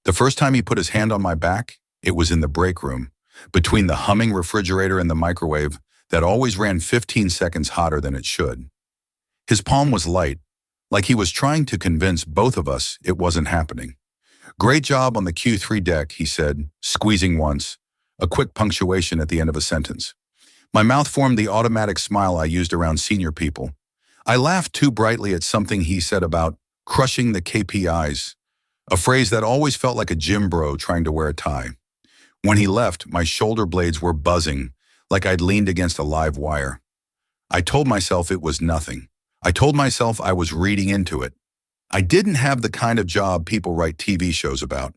The first time he put his hand on my back, it was in the break room, between the humming refrigerator and the microwave that always ran 15 seconds hotter than it should. His palm was light, like he was trying to convince both of us it wasn't happening. "Great job on the Q3 deck," he said, squeezing once, a quick punctuation at the end of a sentence. My mouth formed the automatic smile I used around senior people. I laughed too brightly at something he said about crushing the KPIs, a phrase that always felt like a gym bro trying to wear a tie. When he left, my shoulder blades were buzzing, like I'd leaned against a live wire. I told myself it was nothing. I told myself I was reading into it. I didn't have the kind of job people write TV shows about.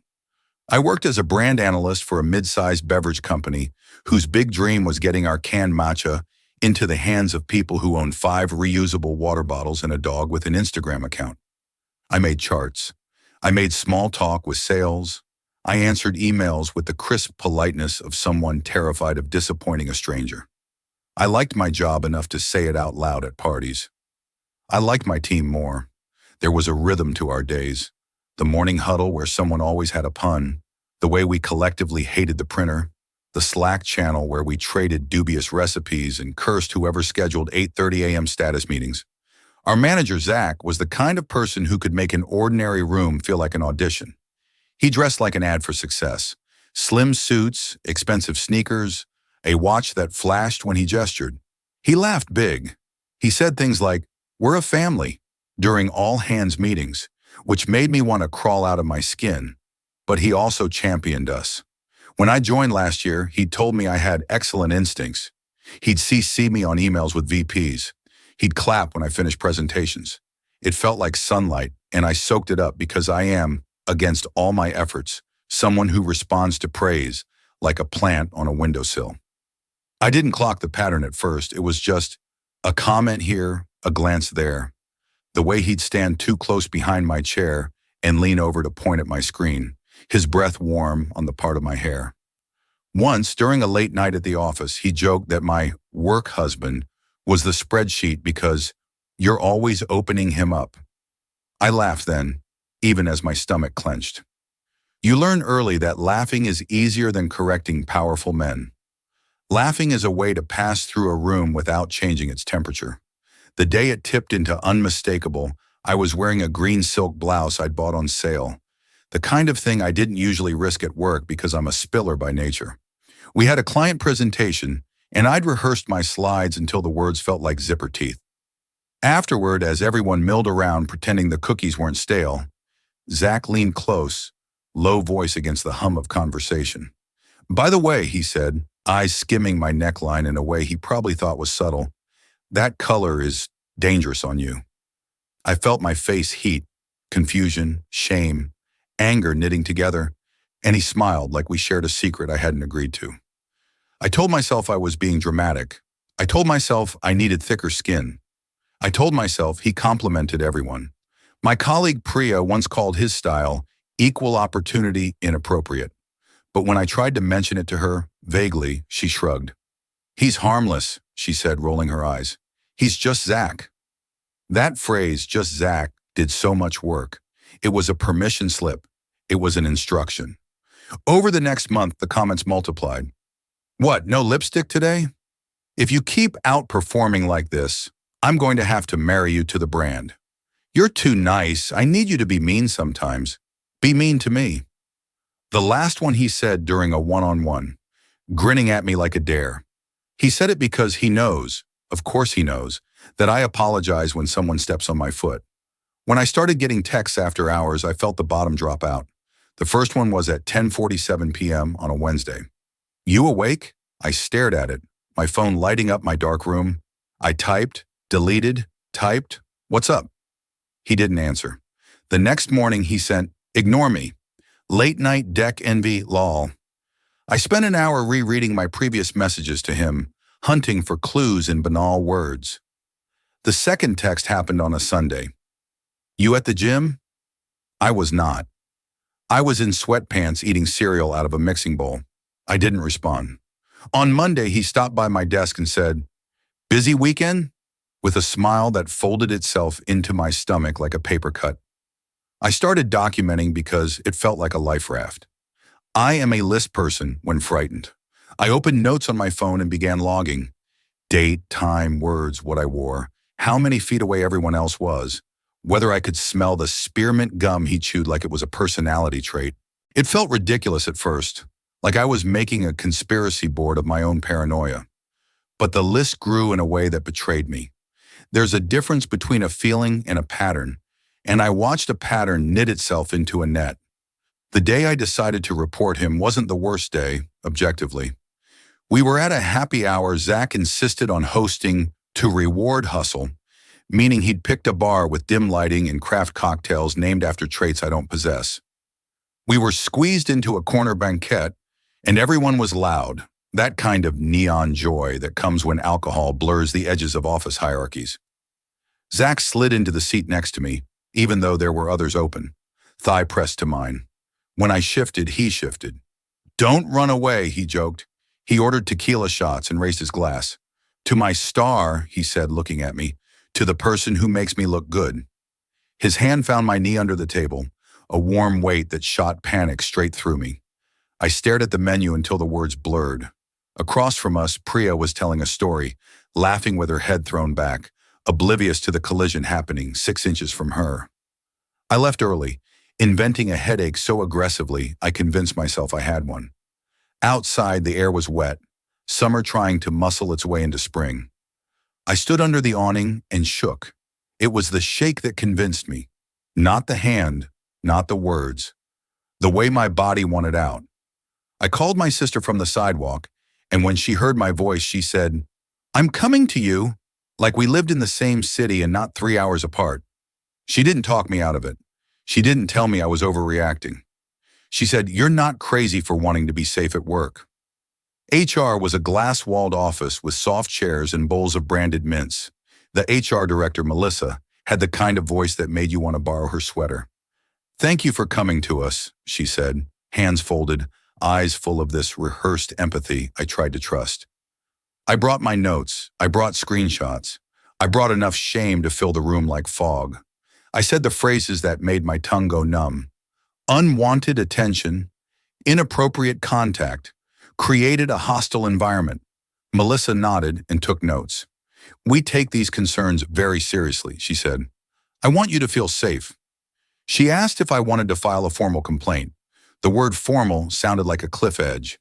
I worked as a brand analyst for a mid-sized beverage company whose big dream was getting our canned matcha into the hands of people who own 5 reusable water bottles and a dog with an Instagram account. I made charts. I made small talk with sales. I answered emails with the crisp politeness of someone terrified of disappointing a stranger. I liked my job enough to say it out loud at parties. I liked my team more. There was a rhythm to our days. The morning huddle where someone always had a pun, the way we collectively hated the printer, the Slack channel where we traded dubious recipes and cursed whoever scheduled 8:30 a.m. status meetings. Our manager, Zach, was the kind of person who could make an ordinary room feel like an audition. He dressed like an ad for success. Slim suits, expensive sneakers, a watch that flashed when he gestured. He laughed big. He said things like, "We're a family," during all-hands meetings, which made me want to crawl out of my skin. But he also championed us. When I joined last year, he told me I had excellent instincts. He'd CC me on emails with VPs. He'd clap when I finished presentations. It felt like sunlight, and I soaked it up because I am, against all my efforts, someone who responds to praise like a plant on a windowsill. I didn't clock the pattern at first. It was just a comment here, a glance there. The way he'd stand too close behind my chair and lean over to point at my screen, his breath warm on the part of my hair. Once, during a late night at the office, he joked that my work husband was the spreadsheet because you're always opening him up. I laughed then, even as my stomach clenched. You learn early that laughing is easier than correcting powerful men. Laughing is a way to pass through a room without changing its temperature. The day it tipped into unmistakable, I was wearing a green silk blouse I'd bought on sale, the kind of thing I didn't usually risk at work because I'm a spiller by nature. We had a client presentation, and I'd rehearsed my slides until the words felt like zipper teeth. Afterward, as everyone milled around pretending the cookies weren't stale, Zach leaned close, low voice against the hum of conversation. "By the way," he said, eyes skimming my neckline in a way he probably thought was subtle, "that color is dangerous on you." I felt my face heat, confusion, shame, anger knitting together, and he smiled like we shared a secret I hadn't agreed to. I told myself I was being dramatic. I told myself I needed thicker skin. I told myself he complimented everyone. My colleague Priya once called his style equal opportunity inappropriate. But when I tried to mention it to her, vaguely, she shrugged. "He's harmless," she said, rolling her eyes. "He's just Zach." That phrase, just Zach, did so much work. It was a permission slip. It was an instruction. Over the next month, the comments multiplied. "What, no lipstick today? If you keep outperforming like this, I'm going to have to marry you to the brand. You're too nice. I need you to be mean sometimes. Be mean to me." The last one he said during a one-on-one, grinning at me like a dare. He said it because he knows, of course he knows, that I apologize when someone steps on my foot. When I started getting texts after hours, I felt the bottom drop out. The first one was at 10:47 p.m. on a Wednesday. "You awake?" I stared at it, my phone lighting up my dark room. I typed, deleted, typed, "What's up?" He didn't answer. The next morning he sent, "Ignore me. Late night deck envy, lol." I spent an hour rereading my previous messages to him, hunting for clues in banal words. The second text happened on a Sunday. "You at the gym?" I was not. I was in sweatpants eating cereal out of a mixing bowl. I didn't respond. On Monday, he stopped by my desk and said, "Busy weekend?" with a smile that folded itself into my stomach like a paper cut. I started documenting because it felt like a life raft. I am a list person when frightened. I opened notes on my phone and began logging. Date, time, words, what I wore, how many feet away everyone else was, whether I could smell the spearmint gum he chewed like it was a personality trait. It felt ridiculous at first, like I was making a conspiracy board of my own paranoia. But the list grew in a way that betrayed me. There's a difference between a feeling and a pattern, and I watched a pattern knit itself into a net. The day I decided to report him wasn't the worst day, objectively. We were at a happy hour Zach insisted on hosting to reward hustle, meaning he'd picked a bar with dim lighting and craft cocktails named after traits I don't possess. We were squeezed into a corner banquette, and everyone was loud, that kind of neon joy that comes when alcohol blurs the edges of office hierarchies. Zach slid into the seat next to me, even though there were others open, thigh pressed to mine. When I shifted, he shifted. "Don't run away," he joked. He ordered tequila shots and raised his glass. "To my star," he said, looking at me, "to the person who makes me look good." His hand found my knee under the table, a warm weight that shot panic straight through me. I stared at the menu until the words blurred. Across from us, Priya was telling a story, laughing with her head thrown back, oblivious to the collision happening 6 inches from her. I left early, inventing a headache so aggressively I convinced myself I had one. Outside, the air was wet, summer trying to muscle its way into spring. I stood under the awning and shook. It was the shake that convinced me. Not the hand, not the words. The way my body wanted out. I called my sister from the sidewalk, and when she heard my voice, she said, "I'm coming to you," like we lived in the same city and not 3 hours apart. She didn't talk me out of it. She didn't tell me I was overreacting. She said, "You're not crazy for wanting to be safe at work." HR was a glass-walled office with soft chairs and bowls of branded mints. The HR director, Melissa, had the kind of voice that made you want to borrow her sweater. "Thank you for coming to us," she said, hands folded, eyes full of this rehearsed empathy I tried to trust. I brought my notes. I brought screenshots. I brought enough shame to fill the room like fog. I said the phrases that made my tongue go numb. Unwanted attention, inappropriate contact, created a hostile environment. Melissa nodded and took notes. "We take these concerns very seriously," she said. "I want you to feel safe." She asked if I wanted to file a formal complaint. The word formal sounded like a cliff edge.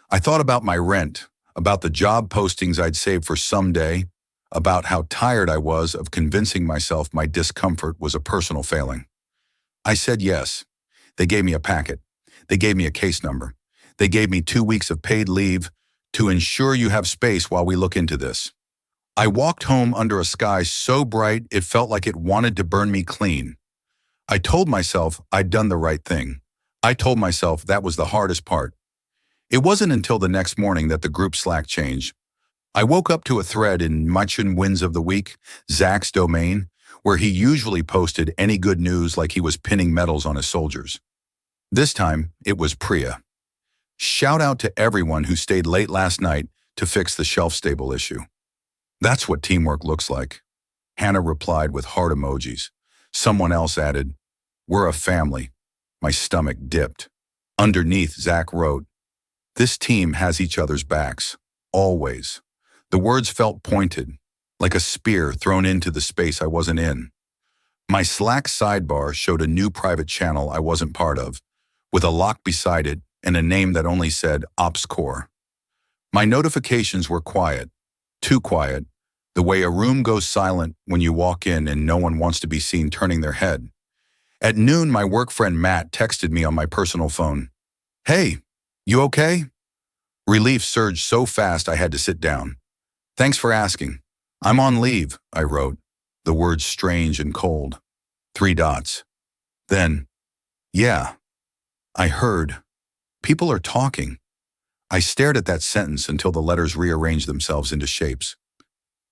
I thought about my rent, about the job postings I'd saved for someday, about how tired I was of convincing myself my discomfort was a personal failing. I said yes. They gave me a packet. They gave me a case number. They gave me 2 weeks of paid leave to ensure you have space while we look into this. I walked home under a sky so bright it felt like it wanted to burn me clean. I told myself I'd done the right thing. I told myself that was the hardest part. It wasn't until the next morning that the group Slack changed. I woke up to a thread in Muchin Wins of the Week, Zach's domain, where he usually posted any good news like he was pinning medals on his soldiers. This time, it was Priya. "Shout out to everyone who stayed late last night to fix the shelf-stable issue." "That's what teamwork looks like." Hannah replied with heart emojis. Someone else added, "We're a family." My stomach dipped. Underneath, Zach wrote, "This team has each other's backs. Always." The words felt pointed, like a spear thrown into the space I wasn't in. My Slack sidebar showed a new private channel I wasn't part of, with a lock beside it and a name that only said Ops Core. My notifications were quiet, too quiet, the way a room goes silent when you walk in and no one wants to be seen turning their head. At noon, my work friend Matt texted me on my personal phone. "Hey, you okay?" Relief surged so fast I had to sit down. "Thanks for asking. I'm on leave," I wrote, the words strange and cold. 3 dots. Then, "Yeah, I heard. People are talking." I stared at that sentence until the letters rearranged themselves into shapes.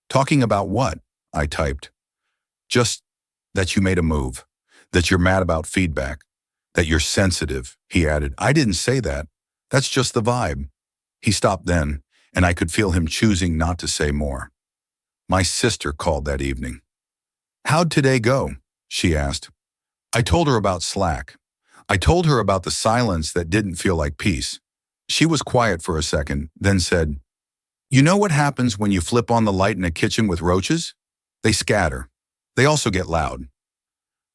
"Talking about what?" I typed. "Just that you made a move, that you're mad about feedback, that you're sensitive," he added. "I didn't say that. That's just the vibe." He stopped then, and I could feel him choosing not to say more. My sister called that evening. "How'd today go?" she asked. I told her about Slack. I told her about the silence that didn't feel like peace. She was quiet for a second, then said, "You know what happens when you flip on the light in a kitchen with roaches? They scatter. They also get loud."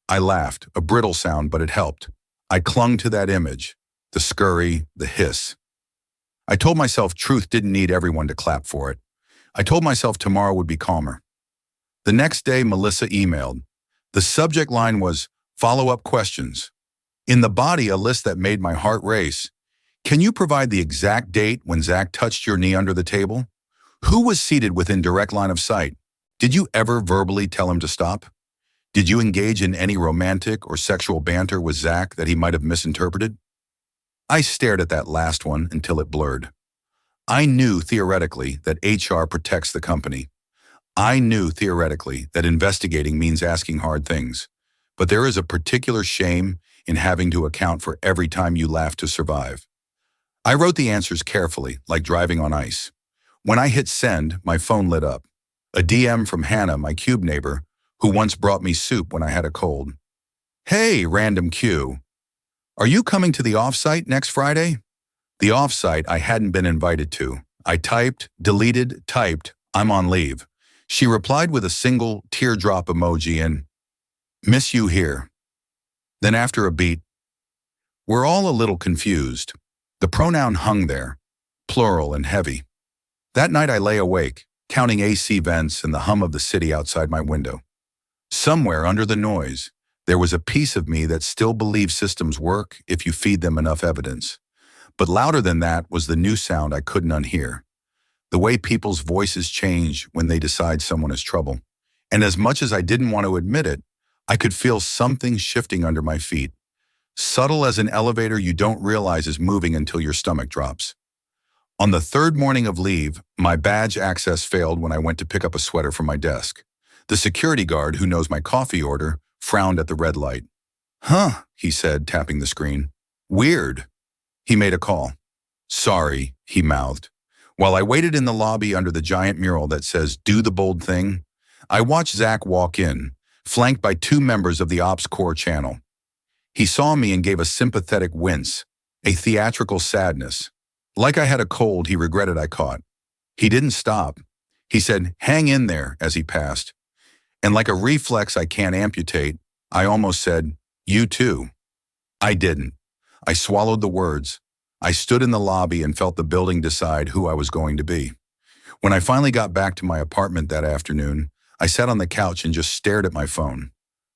I laughed, a brittle sound, but it helped. I clung to that image, the scurry, the hiss. I told myself truth didn't need everyone to clap for it. I told myself tomorrow would be calmer. The next day, Melissa emailed. The subject line was, "Follow-up questions." In the body, a list that made my heart race. "Can you provide the exact date when Zach touched your knee under the table? Who was seated within direct line of sight? Did you ever verbally tell him to stop? Did you engage in any romantic or sexual banter with Zach that he might have misinterpreted?" I stared at that last one until it blurred. I knew theoretically that HR protects the company. I knew theoretically that investigating means asking hard things. But there is a particular shame in having to account for every time you laugh to survive. I wrote the answers carefully, like driving on ice. When I hit send, my phone lit up. A DM from Hannah, my cube neighbor, who once brought me soup when I had a cold. "Hey, random Q. Are you coming to the offsite next Friday?" The offsite I hadn't been invited to. I typed, deleted, typed, "I'm on leave." She replied with a single teardrop emoji and, "Miss you here." Then after a beat, "We're all a little confused." The pronoun hung there, plural and heavy. That night I lay awake, counting AC vents and the hum of the city outside my window. Somewhere under the noise, there was a piece of me that still believes systems work if you feed them enough evidence. But louder than that was the new sound I couldn't unhear. The way people's voices change when they decide someone is trouble. And as much as I didn't want to admit it, I could feel something shifting under my feet. Subtle as an elevator you don't realize is moving until your stomach drops. On the third morning of leave, my badge access failed when I went to pick up a sweater from my desk. The security guard, who knows my coffee order, frowned at the red light. "Huh," he said, tapping the screen. "Weird." He made a call. "Sorry," he mouthed. While I waited in the lobby under the giant mural that says, "Do the bold thing," I watched Zach walk in, flanked by two members of the Ops Core channel. He saw me and gave a sympathetic wince, a theatrical sadness. Like I had a cold he regretted I caught. He didn't stop. He said, "Hang in there," as he passed. And like a reflex I can't amputate, I almost said, "You too." I didn't. I swallowed the words. I stood in the lobby and felt the building decide who I was going to be. When I finally got back to my apartment that afternoon, I sat on the couch and just stared at my phone.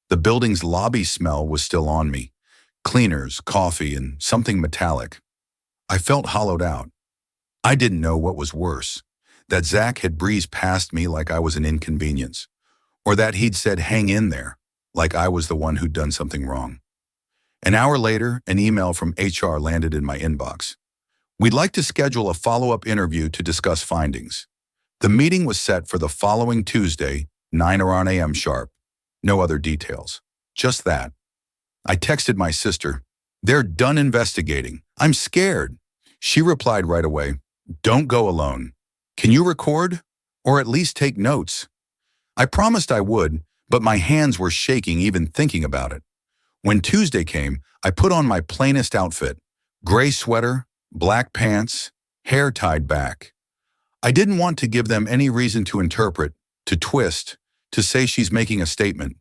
The building's lobby smell was still on me. Cleaners, coffee, and something metallic. I felt hollowed out. I didn't know what was worse, that Zach had breezed past me like I was an inconvenience, or that he'd said, "Hang in there," like I was the one who'd done something wrong. An hour later, an email from HR landed in my inbox. "We'd like to schedule a follow-up interview to discuss findings." The meeting was set for the following Tuesday, 9 around a.m. sharp. No other details. Just that. I texted my sister, "They're done investigating. I'm scared." She replied right away, "Don't go alone. Can you record? Or at least take notes?" I promised I would, but my hands were shaking even thinking about it. When Tuesday came, I put on my plainest outfit, gray sweater, black pants, hair tied back. I didn't want to give them any reason to interpret, to twist, to say she's making a statement.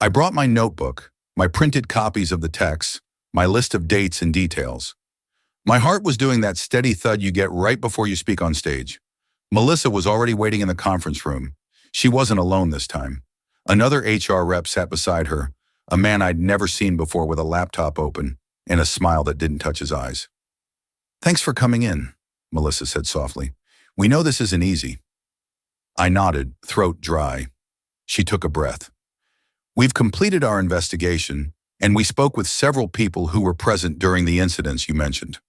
I brought my notebook, my printed copies of the texts, my list of dates and details. My heart was doing that steady thud you get right before you speak on stage. Melissa was already waiting in the conference room. She wasn't alone this time. Another HR rep sat beside her, a man I'd never seen before with a laptop open and a smile that didn't touch his eyes. "Thanks for coming in," Melissa said softly. "We know this isn't easy." I nodded, throat dry. She took a breath. "We've completed our investigation, and we spoke with several people who were present during the incidents you mentioned."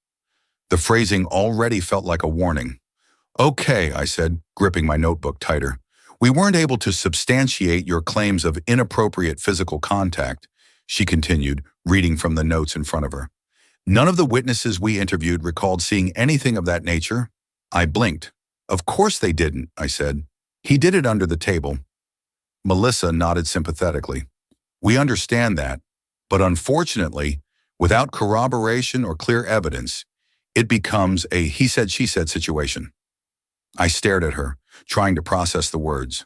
The phrasing already felt like a warning. "Okay," I said, gripping my notebook tighter. "We weren't able to substantiate your claims of inappropriate physical contact," she continued, reading from the notes in front of her. "None of the witnesses we interviewed recalled seeing anything of that nature." I blinked. "Of course they didn't," I said. "He did it under the table." Melissa nodded sympathetically. "We understand that, But unfortunately, without corroboration or clear evidence, it becomes a he said, she said situation. I stared at her, trying to process the words.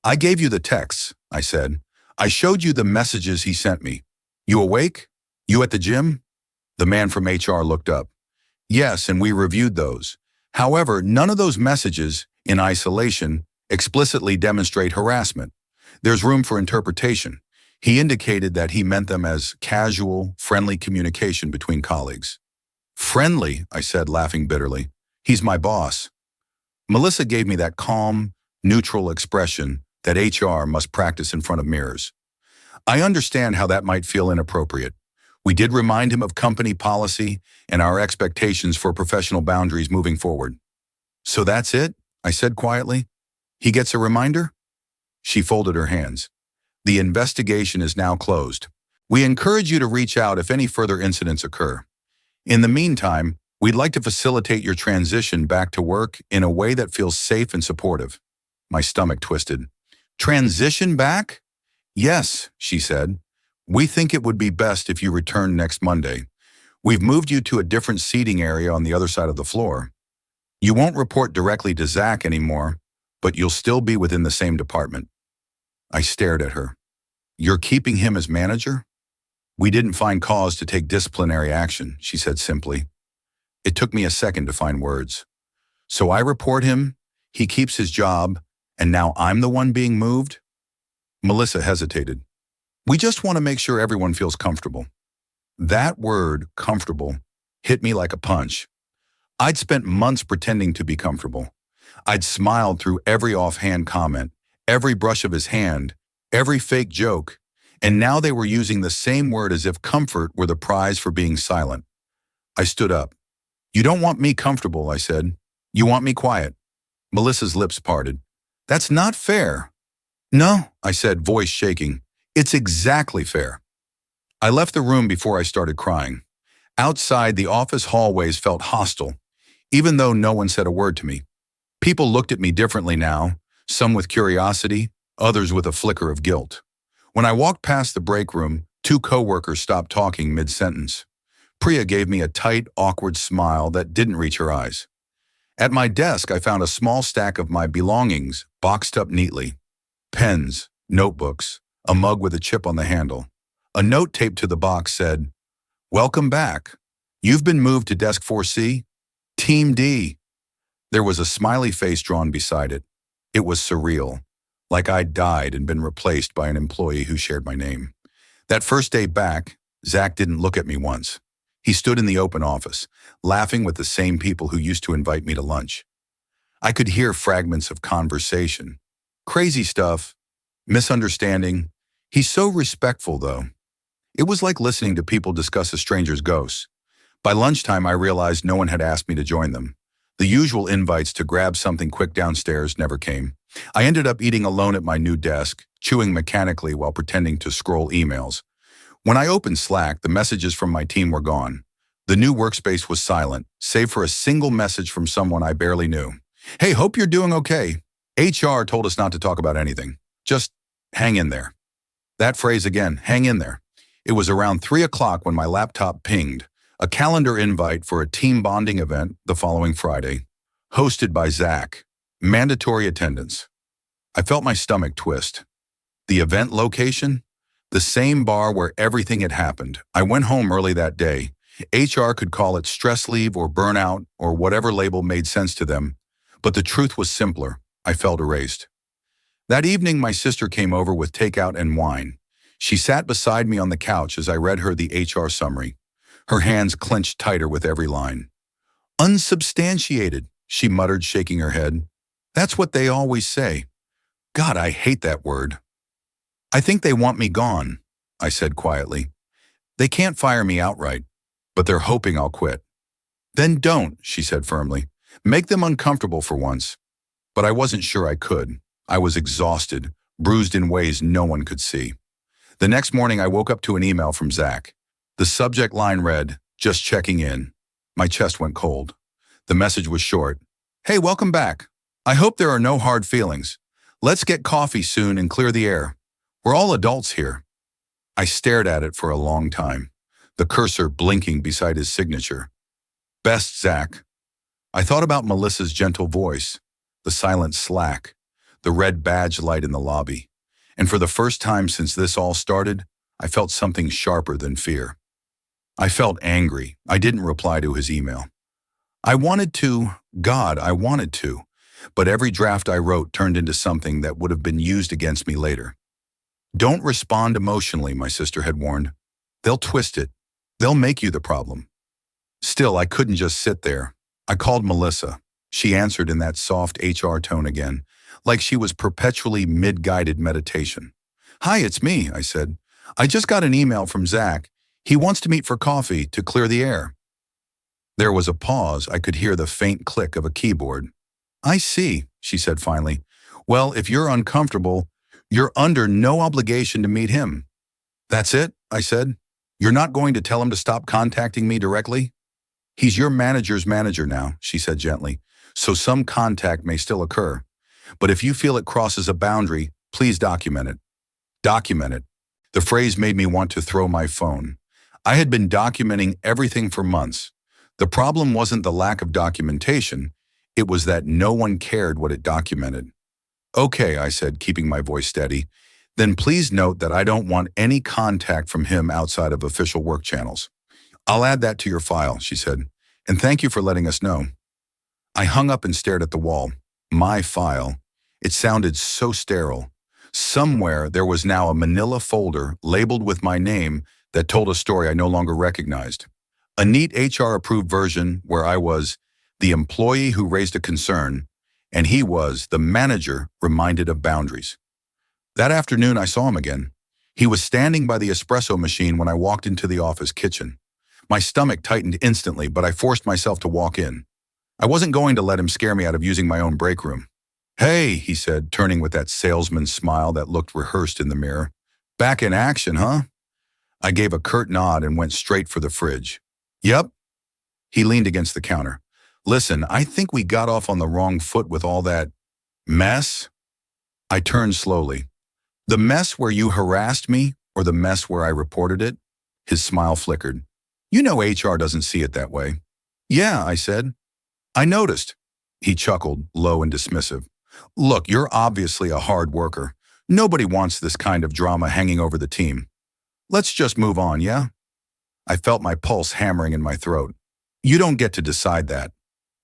I gave you the texts, I said. I showed you the messages he sent me. You awake? You at the gym? The man from HR looked up. Yes, and we reviewed those. However, none of those messages, in isolation, explicitly demonstrate harassment. There's room for interpretation. He indicated that he meant them as casual, friendly communication between colleagues. Friendly, I said, laughing bitterly. He's my boss. Melissa gave me that calm, neutral expression that HR must practice in front of mirrors. I understand how that might feel inappropriate. We did remind him of company policy and our expectations for professional boundaries moving forward. So that's it? I said quietly. He gets a reminder? She folded her hands. The investigation is now closed. We encourage you to reach out if any further incidents occur. In the meantime, we'd like to facilitate your transition back to work in a way that feels safe and supportive. My stomach twisted. Transition back? Yes, she said. We think it would be best if you return next Monday. We've moved you to a different seating area on the other side of the floor. You won't report directly to Zach anymore, but you'll still be within the same department. I stared at her. You're keeping him as manager? We didn't find cause to take disciplinary action, she said simply. It took me a second to find words. So I report him, he keeps his job, and now I'm the one being moved? Melissa hesitated. We just want to make sure everyone feels comfortable. That word, comfortable, hit me like a punch. I'd spent months pretending to be comfortable. I'd smiled through every offhand comment, every brush of his hand, every fake joke, and now they were using the same word as if comfort were the prize for being silent. I stood up. You don't want me comfortable, I said. You want me quiet. Melissa's lips parted. That's not fair. No, I said, voice shaking. It's exactly fair. I left the room before I started crying. Outside, the office hallways felt hostile, even though no one said a word to me. People looked at me differently now, some with curiosity, others with a flicker of guilt. When I walked past the break room, two coworkers stopped talking mid-sentence. Priya gave me a tight, awkward smile that didn't reach her eyes. At my desk, I found a small stack of my belongings boxed up neatly. Pens, notebooks, a mug with a chip on the handle. A note taped to the box said, Welcome back. You've been moved to Desk 4C, Team D. There was a smiley face drawn beside it. It was surreal, like I'd died and been replaced by an employee who shared my name. That first day back, Zach didn't look at me once. He stood in the open office, laughing with the same people who used to invite me to lunch. I could hear fragments of conversation. Crazy stuff, misunderstanding. He's so respectful, though. It was like listening to people discuss a stranger's ghosts. By lunchtime, I realized no one had asked me to join them. The usual invites to grab something quick downstairs never came. I ended up eating alone at my new desk, chewing mechanically while pretending to scroll emails. When I opened Slack, the messages from my team were gone. The new workspace was silent, save for a single message from someone I barely knew. Hey, hope you're doing okay. HR told us not to talk about anything. Just hang in there. That phrase again, hang in there. It was around 3 o'clock when my laptop pinged, a calendar invite for a team bonding event the following Friday, hosted by Zach. Mandatory attendance. I felt my stomach twist. The event location? The same bar where everything had happened. I went home early that day. HR could call it stress leave or burnout or whatever label made sense to them, but the truth was simpler. I felt erased. That evening, my sister came over with takeout and wine. She sat beside me on the couch as I read her the HR summary. Her hands clenched tighter with every line. Unsubstantiated, she muttered, shaking her head. That's what they always say. God, I hate that word. I think they want me gone, I said quietly. They can't fire me outright, but they're hoping I'll quit. Then don't, she said firmly. Make them uncomfortable for once. But I wasn't sure I could. I was exhausted, bruised in ways no one could see. The next morning, I woke up to an email from Zach. The subject line read, just checking in. My chest went cold. The message was short. Hey, welcome back. I hope there are no hard feelings. Let's get coffee soon and clear the air. We're all adults here. I stared at it for a long time, the cursor blinking beside his signature. Best Zach. I thought about Melissa's gentle voice, the silent slack, the red badge light in the lobby. And for the first time since this all started, I felt something sharper than fear. I felt angry. I didn't reply to his email. I wanted to, God, I wanted to, but every draft I wrote turned into something that would have been used against me later. Don't respond emotionally, my sister had warned. They'll twist it. They'll make you the problem. Still, I couldn't just sit there. I called Melissa. She answered in that soft HR tone again, like she was perpetually mid-guided meditation. Hi, it's me, I said. I just got an email from Zach. He wants to meet for coffee to clear the air. There was a pause. I could hear the faint click of a keyboard. I see, she said finally. Well, if you're uncomfortable, you're under no obligation to meet him. That's it, I said. You're not going to tell him to stop contacting me directly? He's your manager's manager now, she said gently, so some contact may still occur. But if you feel it crosses a boundary, please document it. Document it. The phrase made me want to throw my phone. I had been documenting everything for months. The problem wasn't the lack of documentation, it was that no one cared what it documented. Okay, I said, keeping my voice steady. Then please note that I don't want any contact from him outside of official work channels. I'll add that to your file, she said, and thank you for letting us know. I hung up and stared at the wall. My file. It sounded so sterile. Somewhere there was now a manila folder labeled with my name that told a story I no longer recognized. A neat HR-approved version where I was the employee who raised a concern, and he was the manager reminded of boundaries. That afternoon I saw him again. He was standing by the espresso machine when I walked into the office kitchen. My stomach tightened instantly, but I forced myself to walk in. I wasn't going to let him scare me out of using my own break room. Hey, he said, turning with that salesman's smile that looked rehearsed in the mirror. Back in action, huh? I gave a curt nod and went straight for the fridge. Yep. He leaned against the counter. Listen, I think we got off on the wrong foot with all that mess. I turned slowly. The mess where you harassed me or the mess where I reported it? His smile flickered. You know HR doesn't see it that way. Yeah, I said. I noticed. He chuckled, low and dismissive. Look, you're obviously a hard worker. Nobody wants this kind of drama hanging over the team. Let's just move on, yeah? I felt my pulse hammering in my throat. You don't get to decide that.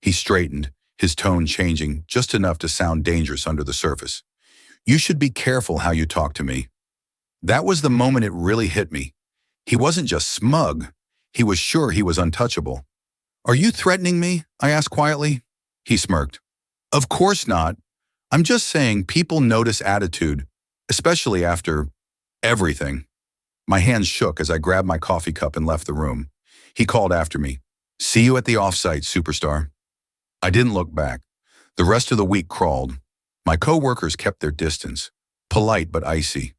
He straightened, his tone changing just enough to sound dangerous under the surface. You should be careful how you talk to me. That was the moment it really hit me. He wasn't just smug. He was sure he was untouchable. Are you threatening me? I asked quietly. He smirked. Of course not. I'm just saying people notice attitude, especially after everything. My hands shook as I grabbed my coffee cup and left the room. He called after me. See you at the offsite, superstar. I didn't look back. The rest of the week crawled. My coworkers kept their distance, polite but icy.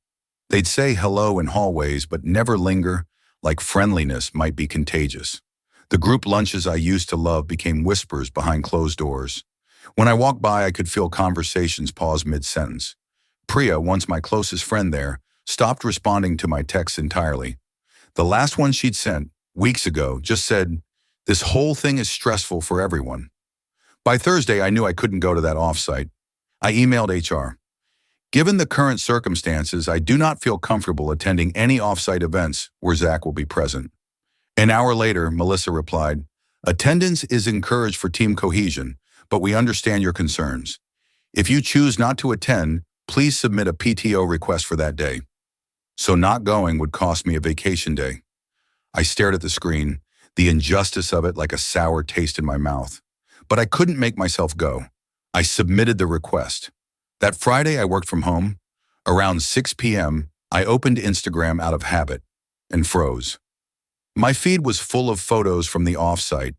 They'd say hello in hallways but never linger, like friendliness might be contagious. The group lunches I used to love became whispers behind closed doors. When I walked by, I could feel conversations pause mid-sentence. Priya, once my closest friend there, stopped responding to my texts entirely. The last one she'd sent, weeks ago, just said, "This whole thing is stressful for everyone." By Thursday, I knew I couldn't go to that offsite. I emailed HR. Given the current circumstances, I do not feel comfortable attending any offsite events where Zach will be present. An hour later, Melissa replied, attendance is encouraged for team cohesion, but we understand your concerns. If you choose not to attend, please submit a PTO request for that day. So not going would cost me a vacation day. I stared at the screen, the injustice of it like a sour taste in my mouth. But I couldn't make myself go. I submitted the request. That Friday, I worked from home. Around 6 p.m., I opened Instagram out of habit and froze. My feed was full of photos from the offsite.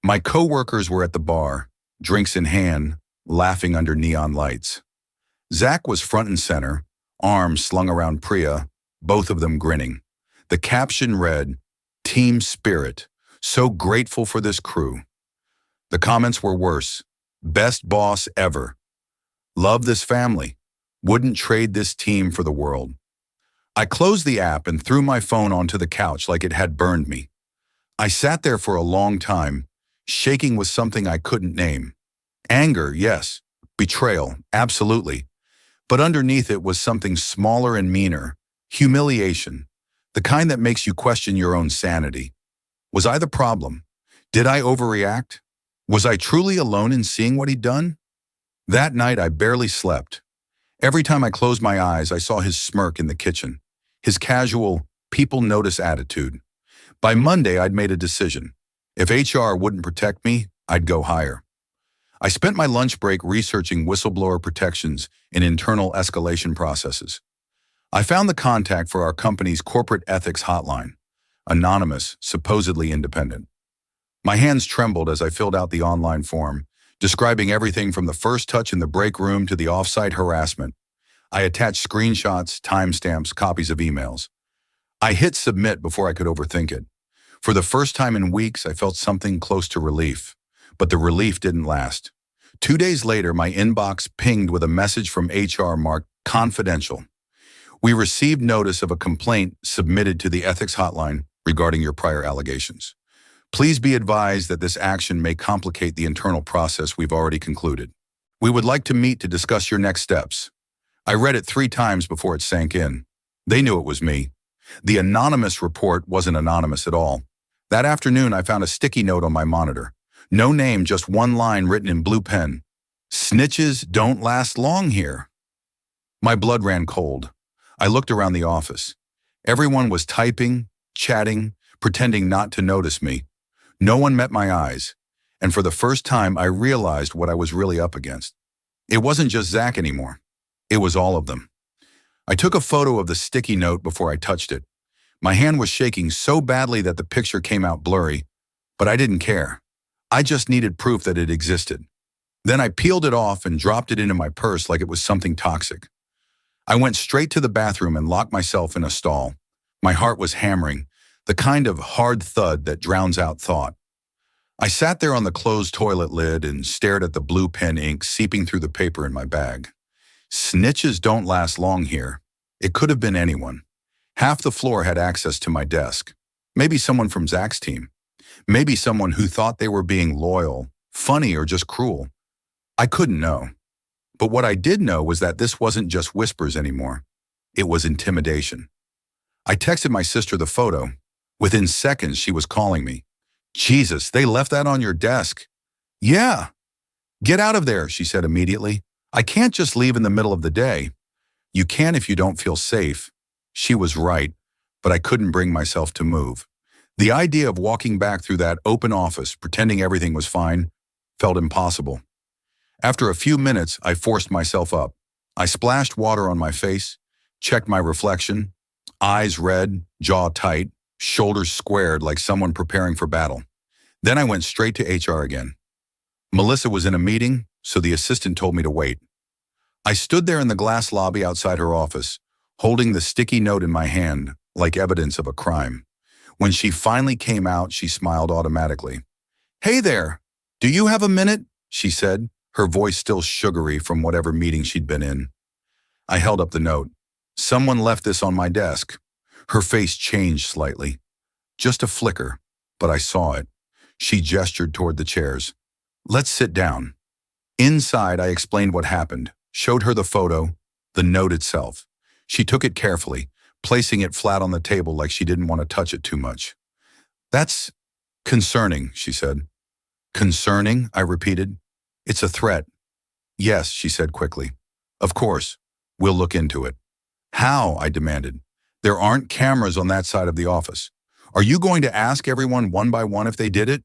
My coworkers were at the bar, drinks in hand, laughing under neon lights. Zach was front and center, arms slung around Priya, both of them grinning. The caption read, "Team Spirit, so grateful for this crew." The comments were worse. "Best boss ever. Love this family. Wouldn't trade this team for the world." I closed the app and threw my phone onto the couch like it had burned me. I sat there for a long time, shaking with something I couldn't name. Anger, yes. Betrayal, absolutely. But underneath it was something smaller and meaner. Humiliation. The kind that makes you question your own sanity. Was I the problem? Did I overreact? Was I truly alone in seeing what he'd done? That night I barely slept. Every time I closed my eyes, I saw his smirk in the kitchen. His casual, people notice attitude. By Monday, I'd made a decision. If HR wouldn't protect me, I'd go higher. I spent my lunch break researching whistleblower protections and internal escalation processes. I found the contact for our company's corporate ethics hotline. Anonymous, supposedly independent. My hands trembled as I filled out the online form, describing everything from the first touch in the break room to the off-site harassment. I attached screenshots, timestamps, copies of emails. I hit submit before I could overthink it. For the first time in weeks, I felt something close to relief. But the relief didn't last. 2 days later, my inbox pinged with a message from HR marked confidential. We received notice of a complaint submitted to the ethics hotline regarding your prior allegations. Please be advised that this action may complicate the internal process we've already concluded. We would like to meet to discuss your next steps. I read it 3 times before it sank in. They knew it was me. The anonymous report wasn't anonymous at all. That afternoon, I found a sticky note on my monitor. No name, just one line written in blue pen. Snitches don't last long here. My blood ran cold. I looked around the office. Everyone was typing, chatting, pretending not to notice me. No one met my eyes. And for the first time, I realized what I was really up against. It wasn't just Zach anymore. It was all of them. I took a photo of the sticky note before I touched it. My hand was shaking so badly that the picture came out blurry, but I didn't care. I just needed proof that it existed. Then I peeled it off and dropped it into my purse like it was something toxic. I went straight to the bathroom and locked myself in a stall. My heart was hammering, the kind of hard thud that drowns out thought. I sat there on the closed toilet lid and stared at the blue pen ink seeping through the paper in my bag. Snitches don't last long here. It could have been anyone. Half the floor had access to my desk. Maybe someone from Zach's team. Maybe someone who thought they were being loyal, funny, or just cruel. I couldn't know. But what I did know was that this wasn't just whispers anymore. It was intimidation. I texted my sister the photo. Within seconds, she was calling me. Jesus, they left that on your desk. Yeah. Get out of there, she said immediately. I can't just leave in the middle of the day. You can if you don't feel safe. She was right, but I couldn't bring myself to move. The idea of walking back through that open office, pretending everything was fine, felt impossible. After a few minutes, I forced myself up. I splashed water on my face, checked my reflection, eyes red, jaw tight, shoulders squared like someone preparing for battle. Then I went straight to HR again. Melissa was in a meeting, so the assistant told me to wait. I stood there in the glass lobby outside her office, holding the sticky note in my hand like evidence of a crime. When she finally came out, she smiled automatically. Hey there, do you have a minute? She said, her voice still sugary from whatever meeting she'd been in. I held up the note. Someone left this on my desk. Her face changed slightly. Just a flicker, but I saw it. She gestured toward the chairs. Let's sit down. Inside, I explained what happened, showed her the photo, the note itself. She took it carefully, placing it flat on the table like she didn't want to touch it too much. That's concerning, she said. Concerning, I repeated. It's a threat. Yes, she said quickly. Of course, we'll look into it. How? I demanded. There aren't cameras on that side of the office. Are you going to ask everyone one by one if they did it?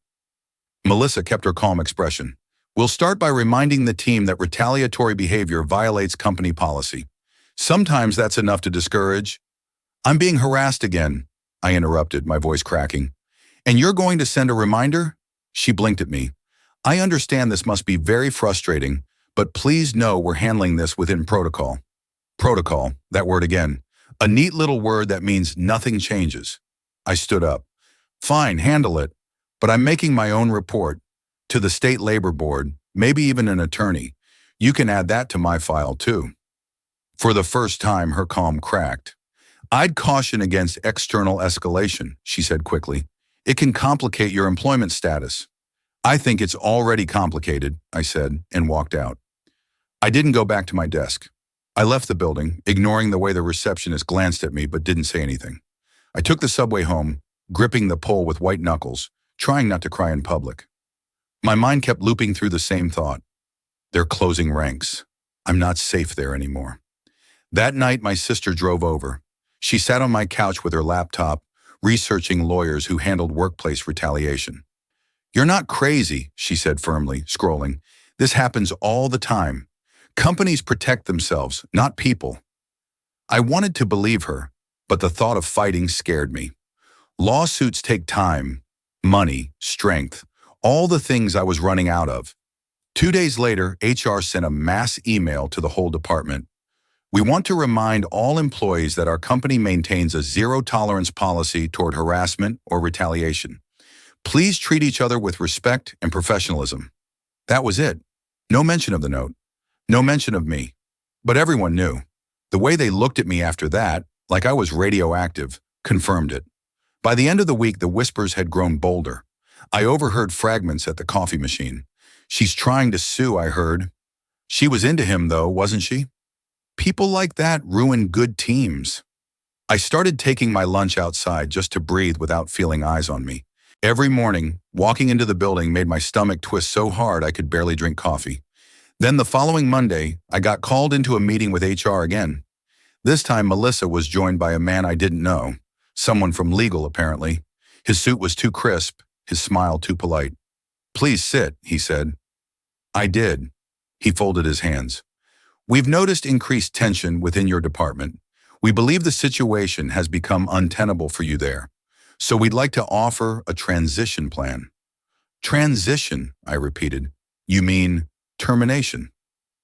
Melissa kept her calm expression. We'll start by reminding the team that retaliatory behavior violates company policy. Sometimes that's enough to discourage. I'm being harassed again, I interrupted, my voice cracking. And you're going to send a reminder? She blinked at me. I understand this must be very frustrating, but please know we're handling this within protocol. Protocol, that word again. A neat little word that means nothing changes. I stood up. Fine, handle it, but I'm making my own report to the State Labor Board, maybe even an attorney. You can add that to my file too. For the first time, her calm cracked. I'd caution against external escalation, she said quickly. It can complicate your employment status. I think it's already complicated, I said, and walked out. I didn't go back to my desk. I left the building, ignoring the way the receptionist glanced at me but didn't say anything. I took the subway home, gripping the pole with white knuckles, trying not to cry in public. My mind kept looping through the same thought. They're closing ranks. I'm not safe there anymore. That night, my sister drove over. She sat on my couch with her laptop, researching lawyers who handled workplace retaliation. You're not crazy, she said firmly, scrolling. This happens all the time. Companies protect themselves, not people. I wanted to believe her, but the thought of fighting scared me. Lawsuits take time, money, strength, all the things I was running out of. 2 days later, HR sent a mass email to the whole department. We want to remind all employees that our company maintains a zero-tolerance policy toward harassment or retaliation. Please treat each other with respect and professionalism. That was it. No mention of the note. No mention of me. But everyone knew. The way they looked at me after that, like I was radioactive, confirmed it. By the end of the week, the whispers had grown bolder. I overheard fragments at the coffee machine. She's trying to sue, I heard. She was into him, though, wasn't she? People like that ruin good teams. I started taking my lunch outside just to breathe without feeling eyes on me. Every morning, walking into the building made my stomach twist so hard I could barely drink coffee. Then the following Monday, I got called into a meeting with HR again. This time, Melissa was joined by a man I didn't know, someone from legal apparently. His suit was too crisp, his smile too polite. Please sit, he said. I did. He folded his hands. We've noticed increased tension within your department. We believe the situation has become untenable for you there. So we'd like to offer a transition plan. Transition, I repeated. You mean termination?